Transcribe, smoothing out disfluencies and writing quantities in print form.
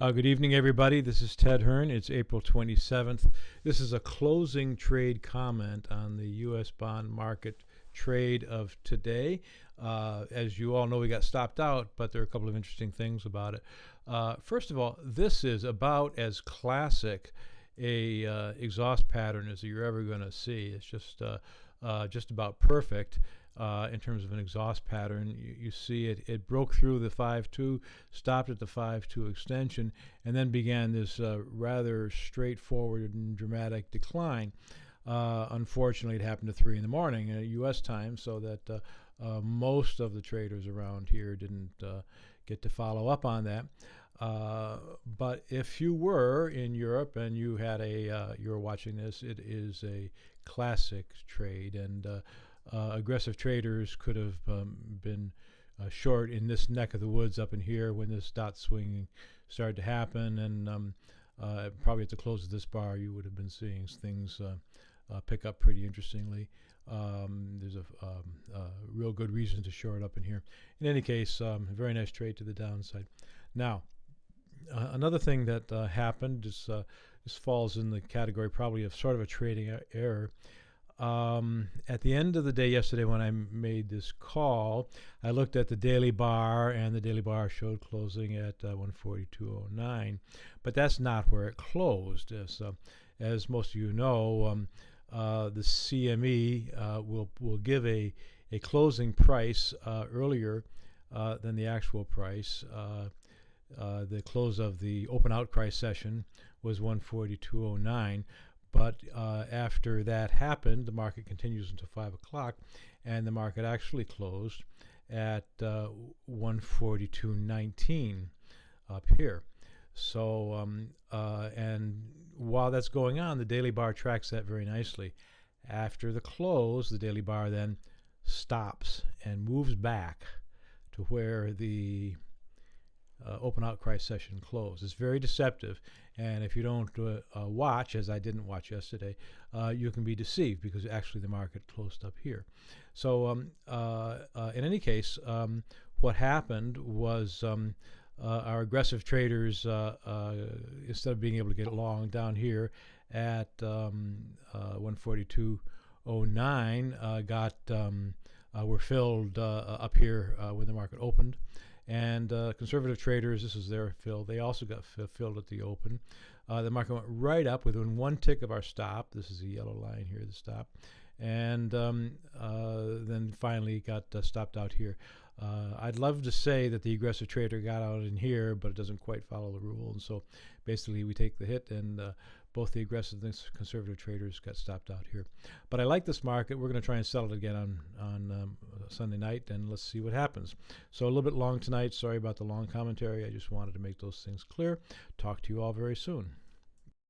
Good evening, everybody. This is Ted Hearn. It's April 27th. This is a closing trade comment on the U.S. bond market trade of today. As you all know, we got stopped out, but there are a couple of interesting things about it. First of all, this is about as classic a exhaust pattern as you're ever going to see. It's just about perfect in terms of an exhaust pattern. You see it broke through the 5-2, stopped at the 5-2 extension, and then began this rather straightforward and dramatic decline. Unfortunately, it happened at 3 in the morning U.S. time, so that most of the traders around here didn't get to follow up on that. But if you were in Europe and you had you were watching this, it is a classic trade, and aggressive traders could have been short in this neck of the woods up in here when this dot swing started to happen, and probably at the close of this bar you would have been seeing things pick up pretty interestingly. There's a real good reason to short up in here. In any case, a very nice trade to the downside. Now, another thing that happened is this falls in the category probably of sort of a trading error. At the end of the day yesterday when I made this call, I looked at the daily bar, and the daily bar showed closing at 142.09, but that's not where it closed. As most of you know, the CME will give a closing price earlier than the actual price. The close of the open outcry session was 142.09. But after that happened, the market continues until 5 o'clock, and the market actually closed at 142.19 up here. So, and while that's going on, the daily bar tracks that very nicely. After the close, the daily bar then stops and moves back to where the open outcry session closed. It's very deceptive, and if you don't watch, as I didn't watch yesterday, you can be deceived because actually the market closed up here. So in any case, what happened was our aggressive traders, instead of being able to get long down here at 142.09, were filled up here when the market opened. And conservative traders, this is their fill. They also got filled at the open. The market went right up within one tick of our stop. This is the yellow line here, the stop. And then finally got stopped out here. I'd love to say that the aggressive trader got out in here, but it doesn't quite follow the rule. And so basically we take the hit, and both the aggressive and conservative traders got stopped out here. But I like this market. We're going to try and sell it again on Sunday night, and let's see what happens. So a little bit long tonight. Sorry about the long commentary. I just wanted to make those things clear. Talk to you all very soon.